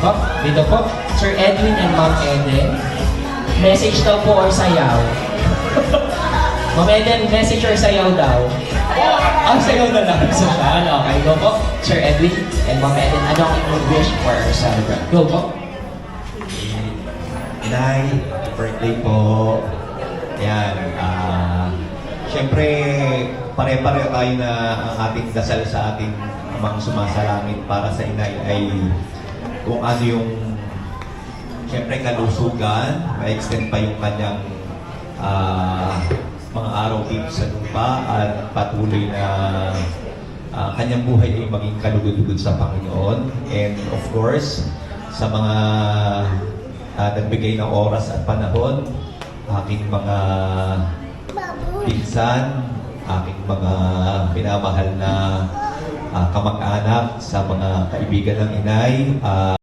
po. Dito po. Sir Edwin and Ma'am Eden. Message daw po or sayaw. Ma'am Eden, message or sayaw daw? Sayaw na lang. So, okay, go po. Sir Edwin and Ma'am Eden, ano ang inyong wish for our celebrant? Go po. Inay, birthday po. Ayan, siyempre, pare-pareho tayo na ang ating dasal sa ating mga sumasalangit para sa inay ay kung ano yung siyempre kalusugan, ma-extend pa yung kanyang mga araw dito sa lupa at patuloy na kanyang buhay ay maging kalugod-lugod sa Panginoon. And of course, sa mga nagbigay ng oras at panahon, aking mga pinsan, aking mga minamahal na kamag-anak, sa mga kaibigan ng inay,